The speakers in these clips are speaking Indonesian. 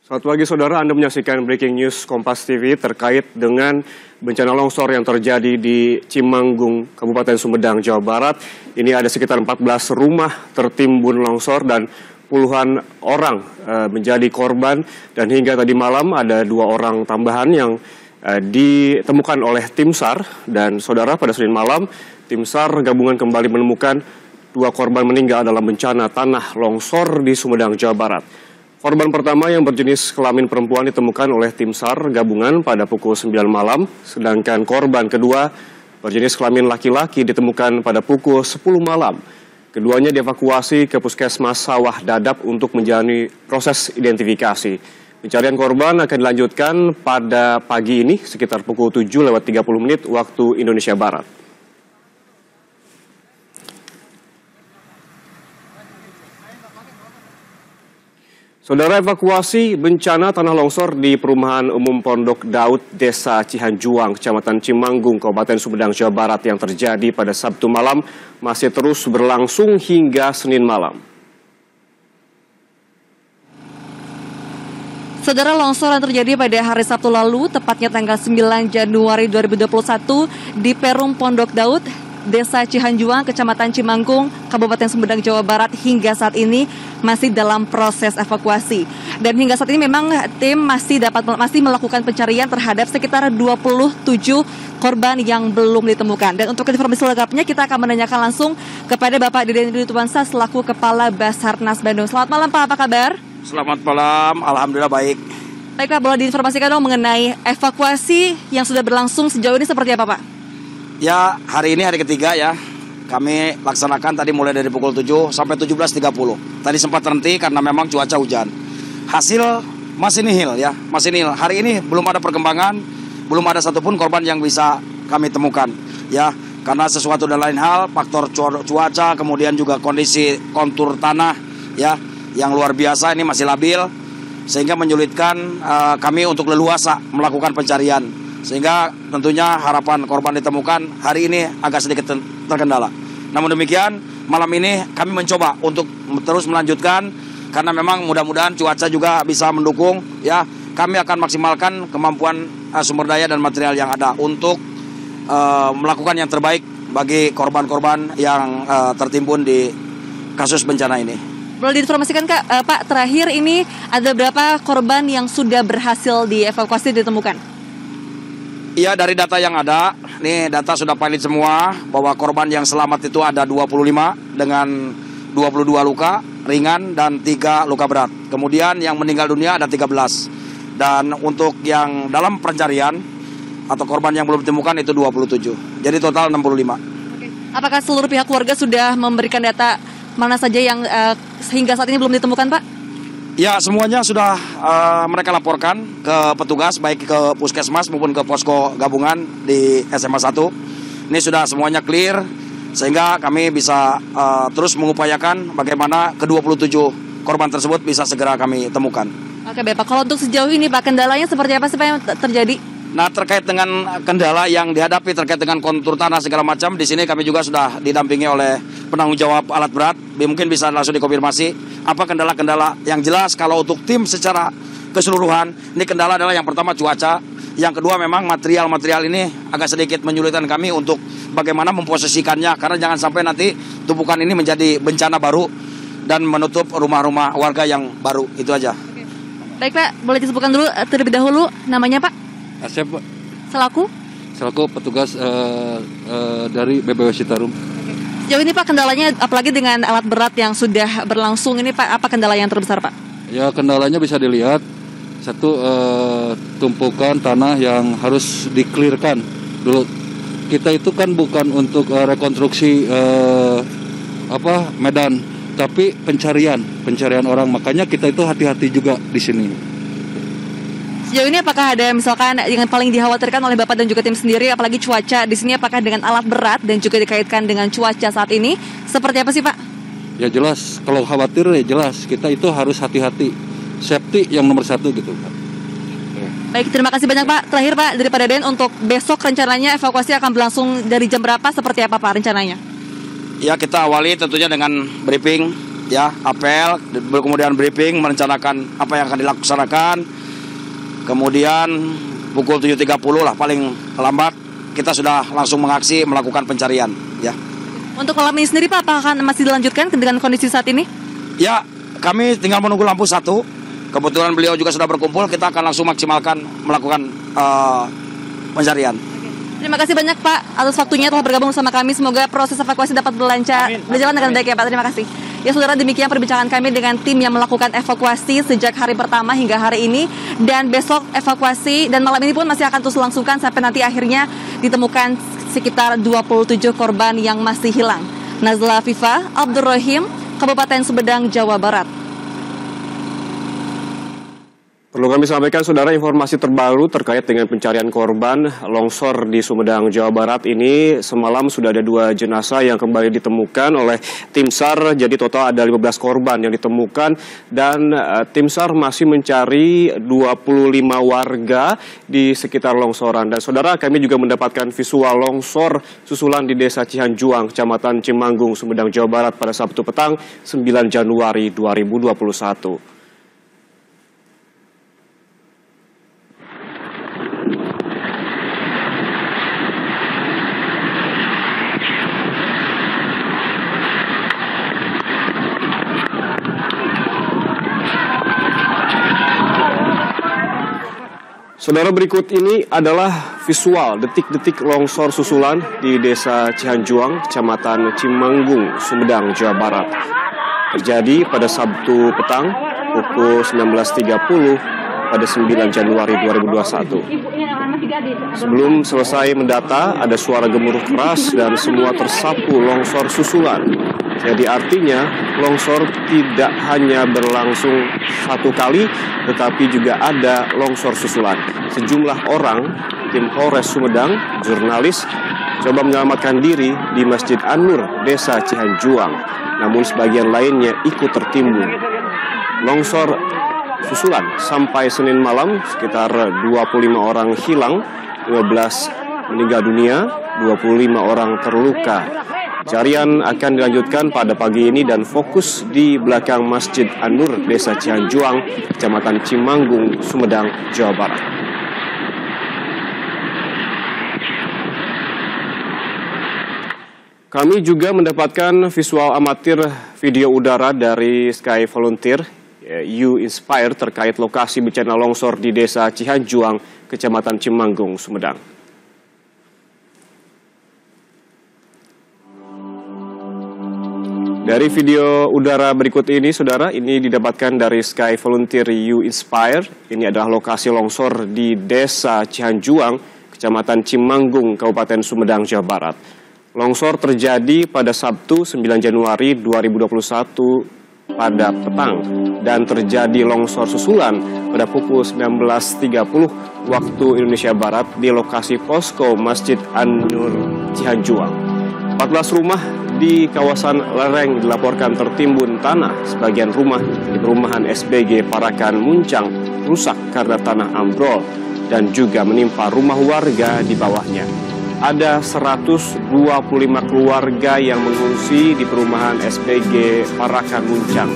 Selamat pagi saudara, Anda menyaksikan Breaking News Kompas TV terkait dengan bencana longsor yang terjadi di Cimanggung, Kabupaten Sumedang, Jawa Barat. Ini ada sekitar 14 rumah tertimbun longsor dan puluhan orang menjadi korban. Dan hingga tadi malam ada 2 orang tambahan yang ditemukan oleh tim SAR. Dan saudara, pada Senin malam tim SAR gabungan kembali menemukan 2 korban meninggal dalam bencana tanah longsor di Sumedang, Jawa Barat. Korban pertama yang berjenis kelamin perempuan ditemukan oleh tim SAR gabungan pada pukul 9 malam, sedangkan korban kedua berjenis kelamin laki-laki ditemukan pada pukul 10 malam. Keduanya dievakuasi ke Puskesmas Sawah Dadap untuk menjalani proses identifikasi. Pencarian korban akan dilanjutkan pada pagi ini sekitar pukul 7:30 waktu Indonesia Barat. Saudara, evakuasi bencana tanah longsor di Perumahan Umum Pondok Daud, Desa Cihanjuang, Kecamatan Cimanggung, Kabupaten Sumedang, Jawa Barat yang terjadi pada Sabtu malam masih terus berlangsung hingga Senin malam. Saudara, longsor yang terjadi pada hari Sabtu lalu, tepatnya tanggal 9 Januari 2021 di Perum Pondok Daud, Desa Cihanjuang, Kecamatan Cimanggung, Kabupaten Sumedang, Jawa Barat hingga saat ini masih dalam proses evakuasi. Dan hingga saat ini memang tim masih melakukan pencarian terhadap sekitar 27 korban yang belum ditemukan. Dan untuk informasi lengkapnya kita akan menanyakan langsung kepada Bapak Deden Ridwansyah selaku Kepala Basarnas Bandung. Selamat malam Pak, apa kabar? Selamat malam, alhamdulillah baik. Baik Pak, boleh diinformasikan dong mengenai evakuasi yang sudah berlangsung sejauh ini seperti apa Pak? Ya, hari ini hari ketiga ya. Kami laksanakan tadi mulai dari pukul 7 sampai 17.30. Tadi sempat terhenti karena memang cuaca hujan. Hasil masih nihil ya, masih nihil. Hari ini belum ada perkembangan, belum ada satupun korban yang bisa kami temukan ya. Karena sesuatu dan lain hal, faktor cuaca, kemudian juga kondisi kontur tanah ya yang luar biasa ini masih labil, sehingga menyulitkan kami untuk leluasa melakukan pencarian. Sehingga tentunya harapan korban ditemukan hari ini agak sedikit terkendala. Namun demikian, malam ini kami mencoba untuk terus melanjutkan karena memang mudah-mudahan cuaca juga bisa mendukung ya. Kami akan maksimalkan kemampuan sumber daya dan material yang ada untuk melakukan yang terbaik bagi korban-korban yang tertimbun di kasus bencana ini. Boleh diinformasikan Pak, terakhir ini ada berapa korban yang sudah berhasil dievakuasi ditemukan? Iya, dari data yang ada, nih data sudah valid semua bahwa korban yang selamat itu ada 25 dengan 22 luka ringan dan 3 luka berat. Kemudian yang meninggal dunia ada 13. Dan untuk yang dalam pencarian atau korban yang belum ditemukan itu 27. Jadi total 65. Oke. Apakah seluruh pihak keluarga sudah memberikan data mana saja yang hingga saat ini belum ditemukan, Pak? Ya, semuanya sudah mereka laporkan ke petugas, baik ke puskesmas maupun ke posko gabungan di SMA 1. Ini sudah semuanya clear, sehingga kami bisa terus mengupayakan bagaimana ke-27 korban tersebut bisa segera kami temukan. Oke, Bapak. Kalau untuk sejauh ini, Pak, kendalanya seperti apa sih Pak yang terjadi? Nah, terkait dengan kendala yang dihadapi terkait dengan kontur tanah segala macam, di sini kami juga sudah didampingi oleh penanggung jawab alat berat. Mungkin bisa langsung dikonfirmasi apa kendala-kendala yang jelas. Kalau untuk tim secara keseluruhan, ini kendala adalah yang pertama cuaca, yang kedua memang material-material ini agak sedikit menyulitkan kami untuk bagaimana memposisikannya, karena jangan sampai nanti tumpukan ini menjadi bencana baru dan menutup rumah-rumah warga yang baru. Itu aja. Baik Pak, boleh disebutkan dulu terlebih dahulu namanya Pak? Asep, Pak. Selaku petugas dari BPW Citarum. Sejauh ini Pak, kendalanya apalagi dengan alat berat yang sudah berlangsung ini Pak, apa kendala yang terbesar Pak? Ya, kendalanya bisa dilihat. Satu, tumpukan tanah yang harus di-clearkan dulu. Kita itu kan bukan untuk rekonstruksi medan, tapi pencarian orang. Makanya kita itu hati-hati juga di sini. Sejauh ini apakah ada misalkan yang paling dikhawatirkan oleh Bapak dan juga tim sendiri, apalagi cuaca di sini, apakah dengan alat berat dan juga dikaitkan dengan cuaca saat ini, seperti apa sih Pak? Ya jelas, kalau khawatir ya jelas, kita itu harus hati-hati, safety yang nomor 1 gitu Pak. Baik, terima kasih banyak Pak. Terakhir Pak, dari Pak Deden, untuk besok rencananya evakuasi akan berlangsung dari jam berapa, seperti apa Pak rencananya? Ya, kita awali tentunya dengan briefing ya, apel, kemudian briefing merencanakan apa yang akan dilaksanakan. Kemudian pukul 7.30 lah paling lambat kita sudah langsung mengaksi melakukan pencarian, ya. Untuk malam ini sendiri Pak, apakah akan masih dilanjutkan dengan kondisi saat ini? Ya, kami tinggal menunggu lampu satu. Kebetulan beliau juga sudah berkumpul, kita akan langsung maksimalkan melakukan pencarian. Terima kasih banyak Pak atas waktunya telah bergabung bersama kami. Semoga proses evakuasi dapat berjalan dengan baik ya Pak. Terima kasih. Ya saudara, demikian perbincangan kami dengan tim yang melakukan evakuasi sejak hari pertama hingga hari ini. Dan besok evakuasi dan malam ini pun masih akan terus langsungkan sampai nanti akhirnya ditemukan sekitar 27 korban yang masih hilang. Nazla Afifah, Abdurrahim, Kabupaten Sumedang, Jawa Barat. Perlu kami sampaikan, saudara, informasi terbaru terkait dengan pencarian korban longsor di Sumedang, Jawa Barat ini. Semalam sudah ada 2 jenazah yang kembali ditemukan oleh tim SAR. Jadi total ada 15 korban yang ditemukan. Dan tim SAR masih mencari 25 warga di sekitar longsoran. Dan saudara, kami juga mendapatkan visual longsor susulan di Desa Cihanjuang, Kecamatan Cimanggung, Sumedang, Jawa Barat pada Sabtu petang 9 Januari 2021. Saudara, berikut ini adalah visual detik-detik longsor susulan di Desa Cihanjuang, Kecamatan Cimanggung, Sumedang, Jawa Barat. Terjadi pada Sabtu petang pukul 19.30 pada 9 Januari 2021. Sebelum selesai mendata, ada suara gemuruh keras dan semua tersapu longsor susulan. Jadi artinya longsor tidak hanya berlangsung satu kali, tetapi juga ada longsor susulan. Sejumlah orang, tim Polres Sumedang, jurnalis, coba menyelamatkan diri di Masjid An-Nur, Desa Cihanjuang. Namun sebagian lainnya ikut tertimbun. Longsor susulan sampai Senin malam, sekitar 25 orang hilang, 15 meninggal dunia, 25 orang terluka. Pencarian akan dilanjutkan pada pagi ini dan fokus di belakang Masjid An-Nur, Desa Cihanjuang, Kecamatan Cimanggung, Sumedang, Jawa Barat. Kami juga mendapatkan visual amatir video udara dari Sky Volunteer You Inspire terkait lokasi bencana longsor di Desa Cihanjuang, Kecamatan Cimanggung, Sumedang. Dari video udara berikut ini, saudara, ini didapatkan dari Sky Volunteer You Inspire. Ini adalah lokasi longsor di Desa Cihanjuang, Kecamatan Cimanggung, Kabupaten Sumedang, Jawa Barat. Longsor terjadi pada Sabtu 9 Januari 2021 pada petang dan terjadi longsor susulan pada pukul 19.30 waktu Indonesia Barat di lokasi posko Masjid An-Nur Cihanjuang. 14 rumah di kawasan lereng dilaporkan tertimbun tanah. Sebagian rumah di perumahan SBG Parakan Muncang rusak karena tanah ambrol dan juga menimpa rumah warga di bawahnya. Ada 125 keluarga yang mengungsi di perumahan SBG Parakan Muncang.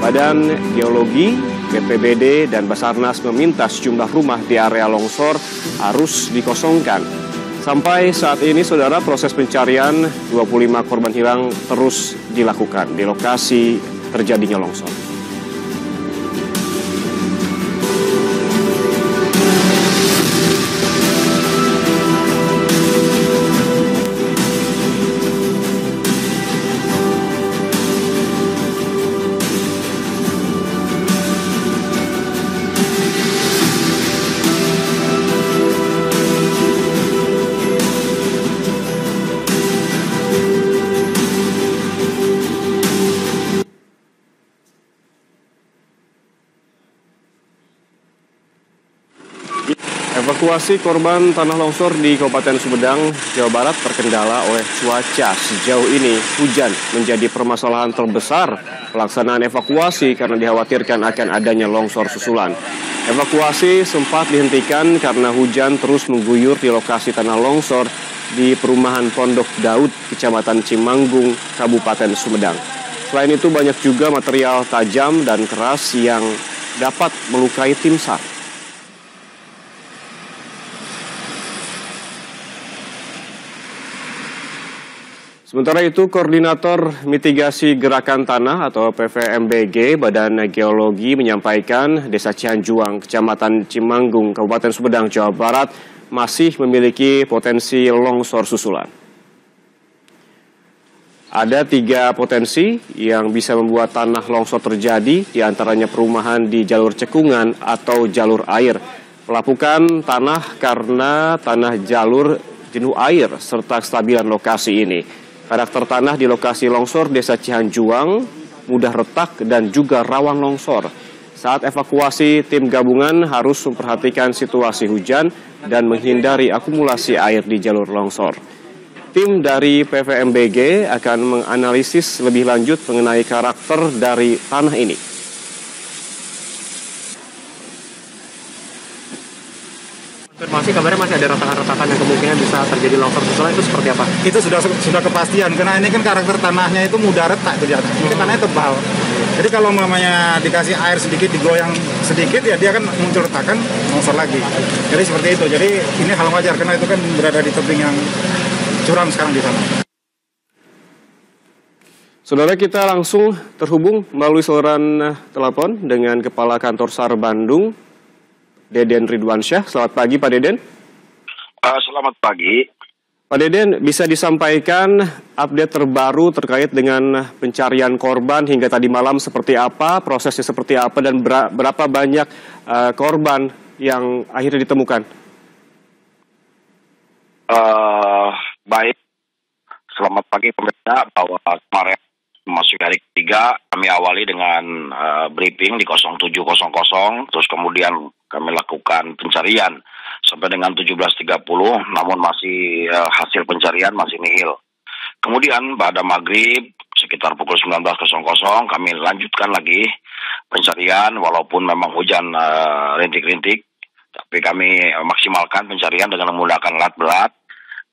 Badan Geologi, BPBD, dan Basarnas meminta sejumlah rumah di area longsor harus dikosongkan. Sampai saat ini, saudara, proses pencarian 25 korban hilang terus dilakukan di lokasi terjadinya longsor. Evakuasi korban tanah longsor di Kabupaten Sumedang, Jawa Barat terkendala oleh cuaca. Sejauh ini hujan menjadi permasalahan terbesar pelaksanaan evakuasi karena dikhawatirkan akan adanya longsor susulan. Evakuasi sempat dihentikan karena hujan terus mengguyur di lokasi tanah longsor di perumahan Pondok Daud, Kecamatan Cimanggung, Kabupaten Sumedang. Selain itu banyak juga material tajam dan keras yang dapat melukai tim SAR. Sementara itu, Koordinator Mitigasi Gerakan Tanah atau PVMBG Badan Geologi menyampaikan Desa Cihanjuang, Kecamatan Cimanggung, Kabupaten Sumedang, Jawa Barat masih memiliki potensi longsor susulan. Ada 3 potensi yang bisa membuat tanah longsor terjadi, diantaranya perumahan di jalur cekungan atau jalur air, pelapukan tanah karena tanah jalur jenuh air, serta kestabilan lokasi ini. Karakter tanah di lokasi longsor Desa Cihanjuang mudah retak dan juga rawan longsor. Saat evakuasi, tim gabungan harus memperhatikan situasi hujan dan menghindari akumulasi air di jalur longsor. Tim dari PVMBG akan menganalisis lebih lanjut mengenai karakter dari tanah ini. Konfirmasi kabarnya masih ada retakan-retakan yang kemungkinan bisa terjadi longsor susulan, itu seperti apa? Itu sudah kepastian, karena ini kan karakter tanahnya itu mudah retak itu jatuh. Ini tanahnya tebal. Jadi kalau mamanya dikasih air sedikit, digoyang sedikit, ya dia kan muncul retakan, longsor lagi. Jadi seperti itu. Jadi ini hal wajar karena itu kan berada di tebing yang curam sekarang di sana. Saudara, kita langsung terhubung melalui saluran telepon dengan Kepala Kantor SAR Bandung, Deden Ridwansyah. Selamat pagi, Pak Deden. Selamat pagi. Pak Deden, bisa disampaikan update terbaru terkait dengan pencarian korban hingga tadi malam seperti apa, prosesnya seperti apa, dan berapa banyak korban yang akhirnya ditemukan? Baik, selamat pagi pemirsa, bahwa kemarin masuk hari ketiga kami awali dengan briefing di 07.00, terus kemudian kami lakukan pencarian sampai dengan 17.30, namun masih hasil pencarian masih nihil. Kemudian pada maghrib sekitar pukul 19.00 kami lanjutkan lagi pencarian, walaupun memang hujan rintik-rintik, tapi kami maksimalkan pencarian dengan menggunakan alat berat.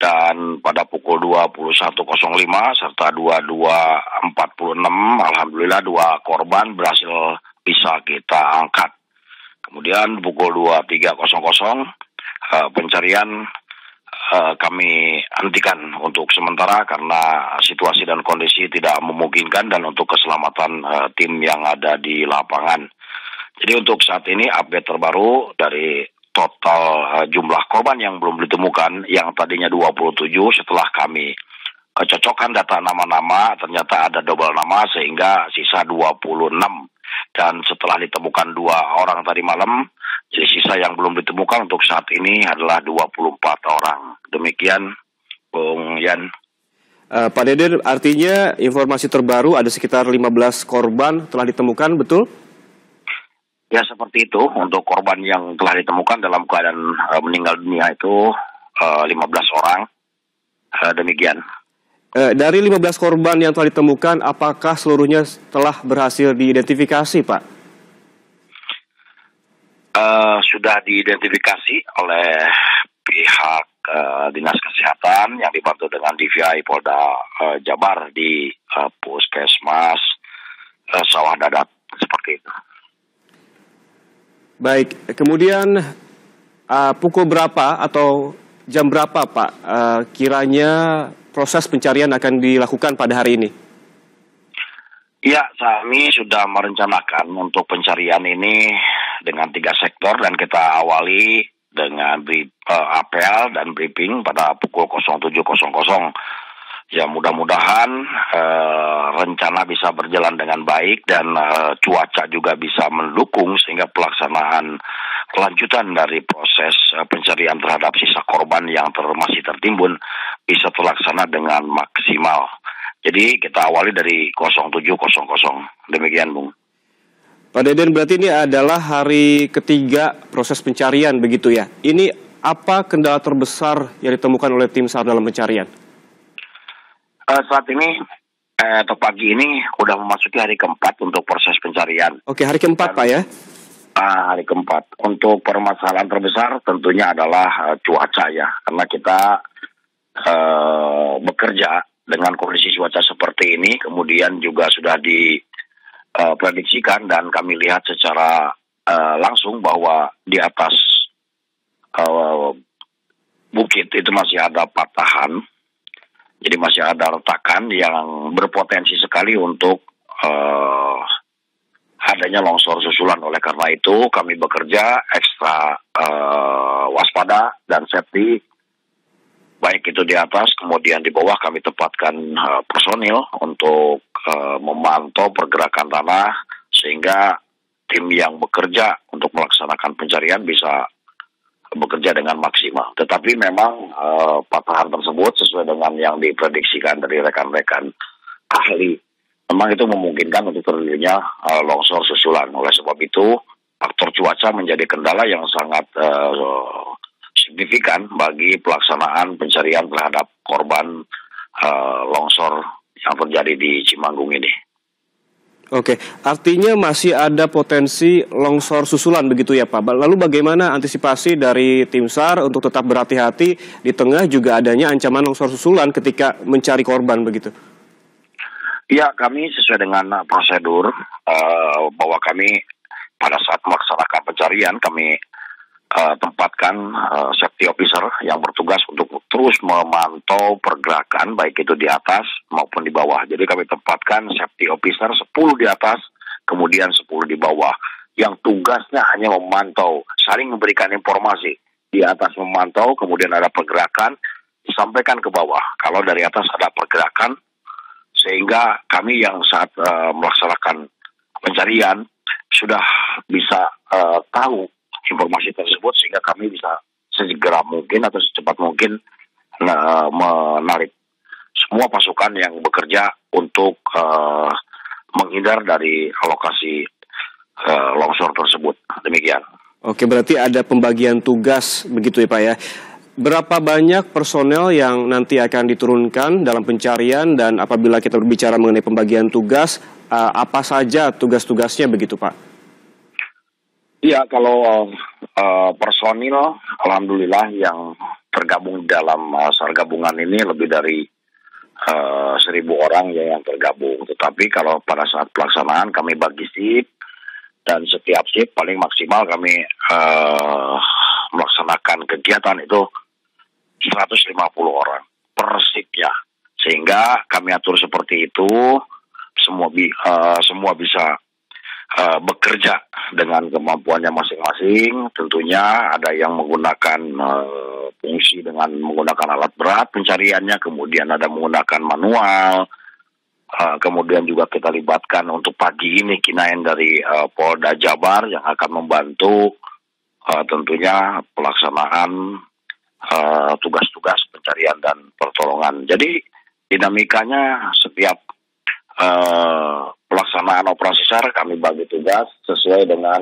Dan pada pukul 21.05 serta 22.46, alhamdulillah 2 korban berhasil bisa kita angkat. Kemudian pukul 23.00 pencarian kami hentikan untuk sementara karena situasi dan kondisi tidak memungkinkan dan untuk keselamatan tim yang ada di lapangan. Jadi untuk saat ini update terbaru dari total jumlah korban yang belum ditemukan, yang tadinya 27, setelah kami cocokkan data nama-nama, ternyata ada double nama sehingga sisa 26. Dan setelah ditemukan 2 orang tadi malam, jadi sisa yang belum ditemukan untuk saat ini adalah 24 orang. Demikian, Bung Yan. Pak Deden, artinya informasi terbaru ada sekitar 15 korban telah ditemukan, betul? Ya, seperti itu. Untuk korban yang telah ditemukan dalam keadaan meninggal dunia itu 15 orang. Demikian. Dari 15 korban yang telah ditemukan, apakah seluruhnya telah berhasil diidentifikasi, Pak? Sudah diidentifikasi oleh pihak Dinas Kesehatan yang dibantu dengan DVI Polda Jabar di Puskesmas Sawah Dadat, seperti itu. Baik, kemudian pukul berapa atau jam berapa, Pak, kiranya proses pencarian akan dilakukan pada hari ini? Ya, kami sudah merencanakan untuk pencarian ini dengan 3 sektor dan kita awali dengan apel dan briefing pada pukul 07.00. Ya, mudah-mudahan rencana bisa berjalan dengan baik dan cuaca juga bisa mendukung sehingga pelaksanaan kelanjutan dari proses pencarian terhadap sisa korban yang masih tertimbun bisa terlaksana dengan maksimal. Jadi kita awali dari 07.00. Demikian, Bung. Pak Deden, berarti ini adalah hari ketiga proses pencarian, begitu ya? Ini apa kendala terbesar yang ditemukan oleh tim SAR dalam pencarian? Saat ini atau pagi ini udah memasuki hari keempat untuk proses pencarian. Oke, hari keempat, Pak, ya? Hari keempat. Untuk permasalahan terbesar tentunya adalah cuaca ya, karena kita bekerja dengan kondisi cuaca seperti ini, kemudian juga sudah diprediksikan dan kami lihat secara langsung bahwa di atas bukit itu masih ada patahan, jadi masih ada retakan yang berpotensi sekali untuk adanya longsor susulan. Oleh karena itu kami bekerja ekstra waspada dan safety, baik itu di atas kemudian di bawah. Kami tempatkan personil untuk memantau pergerakan tanah sehingga tim yang bekerja untuk melaksanakan pencarian bisa bekerja dengan maksimal. Tetapi memang patahan tersebut sesuai dengan yang diprediksikan dari rekan-rekan ahli, memang itu memungkinkan untuk terjadinya longsor susulan. Oleh sebab itu faktor cuaca menjadi kendala yang sangat signifikan bagi pelaksanaan pencarian terhadap korban longsor yang terjadi di Cimanggung ini. Oke, artinya masih ada potensi longsor susulan begitu ya Pak. Lalu bagaimana antisipasi dari tim SAR untuk tetap berhati-hati di tengah juga adanya ancaman longsor susulan ketika mencari korban begitu? Ya, kami sesuai dengan prosedur bahwa kami pada saat melaksanakan pencarian kami tempatkan safety officer yang bertugas untuk terus memantau pergerakan baik itu di atas maupun di bawah. Jadi kami tempatkan safety officer 10 di atas, kemudian 10 di bawah, yang tugasnya hanya memantau, saling memberikan informasi. Di atas memantau, kemudian ada pergerakan, disampaikan ke bawah. Kalau dari atas ada pergerakan, sehingga kami yang saat melaksanakan pencarian sudah bisa tahu informasi tersebut, sehingga kami bisa segera mungkin atau secepat mungkin menarik semua pasukan yang bekerja untuk menghindar dari lokasi longsor tersebut. Demikian. Oke, berarti ada pembagian tugas begitu ya Pak ya. Berapa banyak personel yang nanti akan diturunkan dalam pencarian, dan apabila kita berbicara mengenai pembagian tugas, apa saja tugas-tugasnya begitu Pak? Ya, kalau personil, alhamdulillah yang tergabung dalam SAR gabungan ini lebih dari 1.000 orang ya yang tergabung. Tetapi kalau pada saat pelaksanaan kami bagi shift, dan setiap shift paling maksimal kami melaksanakan kegiatan itu 150 orang per shift ya. Sehingga kami atur seperti itu, semua bisa bekerja dengan kemampuannya masing-masing. Tentunya ada yang menggunakan fungsi dengan menggunakan alat berat pencariannya, kemudian ada menggunakan manual, kemudian juga kita libatkan untuk pagi ini Kinaen dari Polda Jabar yang akan membantu tentunya pelaksanaan tugas-tugas pencarian dan pertolongan. Jadi dinamikanya setiap pelaksanaan operasi SAR kami bagi tugas sesuai dengan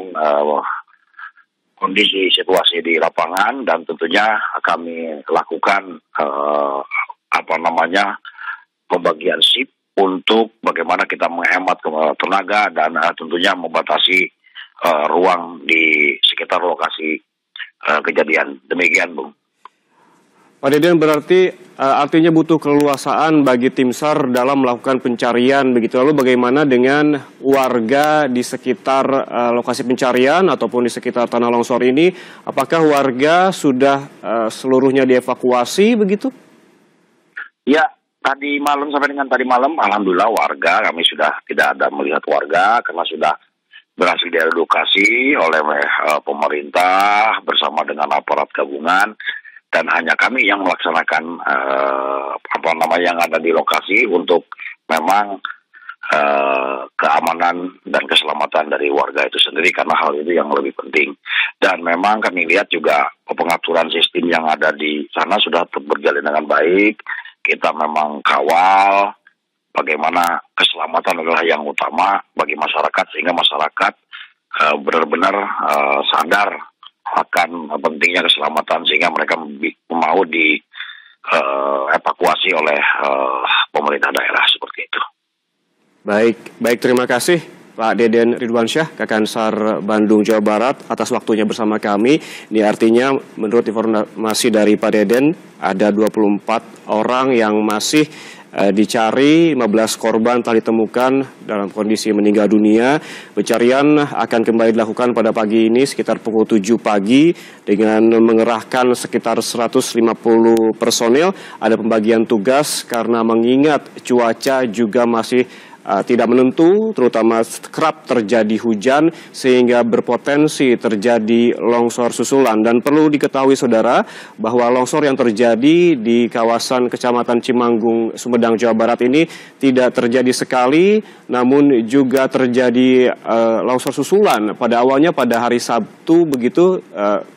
kondisi situasi di lapangan, dan tentunya kami lakukan pembagian shift untuk bagaimana kita menghemat tenaga dan tentunya membatasi ruang di sekitar lokasi kejadian. Demikian, Bung. Pak Deden, berarti artinya butuh keleluasaan bagi tim SAR dalam melakukan pencarian begitu. Lalu bagaimana dengan warga di sekitar lokasi pencarian ataupun di sekitar tanah longsor ini? Apakah warga sudah seluruhnya dievakuasi begitu? Ya, tadi malam sampai dengan tadi malam, alhamdulillah warga kami sudah tidak ada melihat warga karena sudah berhasil diedukasi oleh pemerintah bersama dengan aparat gabungan. Dan hanya kami yang melaksanakan yang ada di lokasi untuk memang keamanan dan keselamatan dari warga itu sendiri, karena hal itu yang lebih penting. Dan memang kami lihat juga pengaturan sistem yang ada di sana sudah berjalan dengan baik. Kita memang kawal bagaimana keselamatan adalah yang utama bagi masyarakat, sehingga masyarakat benar-benar sadar akan pentingnya keselamatan, sehingga mereka mau dievakuasi oleh pemerintah daerah seperti itu. Baik, terima kasih Pak Deden Ridwansyah, Kakansar Bandung, Jawa Barat, atas waktunya bersama kami. Ini artinya menurut informasi dari Pak Deden ada 24 orang yang masih dicari. 15 korban telah ditemukan dalam kondisi meninggal dunia. Pencarian akan kembali dilakukan pada pagi ini sekitar pukul 7 pagi dengan mengerahkan sekitar 150 personel. Ada pembagian tugas karena mengingat cuaca juga masih tidak menentu, terutama kerap terjadi hujan sehingga berpotensi terjadi longsor susulan. Dan perlu diketahui saudara bahwa longsor yang terjadi di kawasan Kecamatan Cimanggung, Sumedang, Jawa Barat ini tidak terjadi sekali, namun juga terjadi longsor susulan. Pada awalnya pada hari Sabtu begitu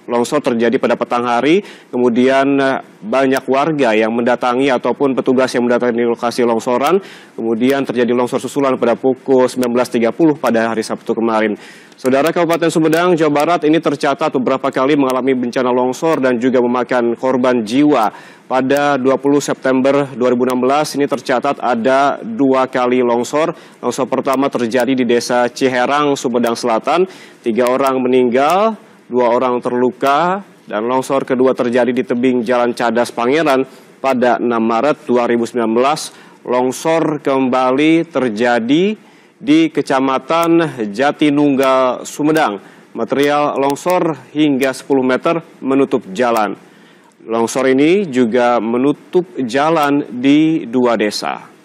longsor terjadi pada petang hari, kemudian banyak warga yang mendatangi ataupun petugas yang mendatangi lokasi longsoran, kemudian terjadi longsor susulan pada pukul 19.30 pada hari Sabtu kemarin. Saudara, Kabupaten Sumedang, Jawa Barat ini tercatat beberapa kali mengalami bencana longsor dan juga memakan korban jiwa. Pada 20 September 2016 ini tercatat ada 2 kali longsor. Longsor pertama terjadi di Desa Ciherang, Sumedang Selatan. 3 orang meninggal, 2 orang terluka, dan longsor kedua terjadi di tebing Jalan Cadas Pangeran pada 6 Maret 2019. Longsor kembali terjadi di Kecamatan Jatinunggal, Sumedang. Material longsor hingga 10 meter menutup jalan. Longsor ini juga menutup jalan di 2 desa.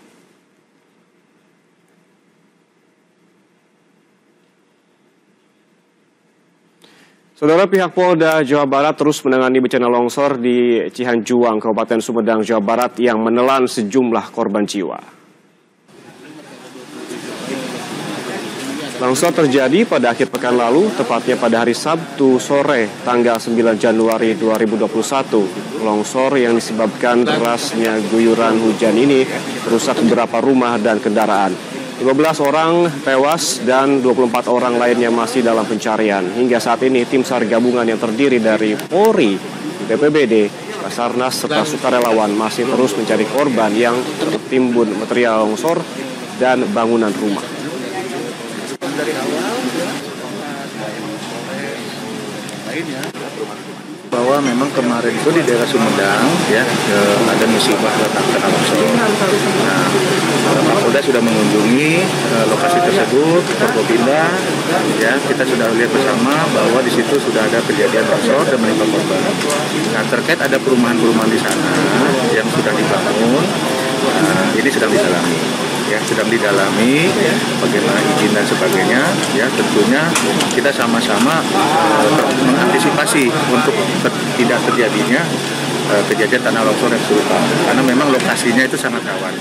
Saudara, pihak Polda Jawa Barat terus menangani bencana longsor di Cihanjuang, Kabupaten Sumedang, Jawa Barat yang menelan sejumlah korban jiwa. Longsor terjadi pada akhir pekan lalu, tepatnya pada hari Sabtu sore, tanggal 9 Januari 2021. Longsor yang disebabkan derasnya guyuran hujan ini merusak beberapa rumah dan kendaraan. 15 orang tewas dan 24 orang lainnya masih dalam pencarian. Hingga saat ini tim SAR gabungan yang terdiri dari Polri, BPBD, Basarnas serta sukarelawan masih terus mencari korban yang tertimbun material longsor dan bangunan rumah. Bahwa memang kemarin itu di daerah Sumedang ya ada musibah tanah longsor. Nah, Kapolda sudah mengunjungi lokasi tersebut, Forkopimda, ya kita sudah lihat bersama bahwa di situ sudah ada kejadian longsor dan menimpa korban. Nah, terkait ada perumahan-perumahan di sana yang sudah dibangun, ini sedang didalami. Ya, sedang didalami bagaimana izin dan sebagainya. Ya, tentunya kita sama-sama mengantisipasi untuk tidak terjadinya kejadian tanah longsor yang serupa karena memang lokasinya itu sangat rawan.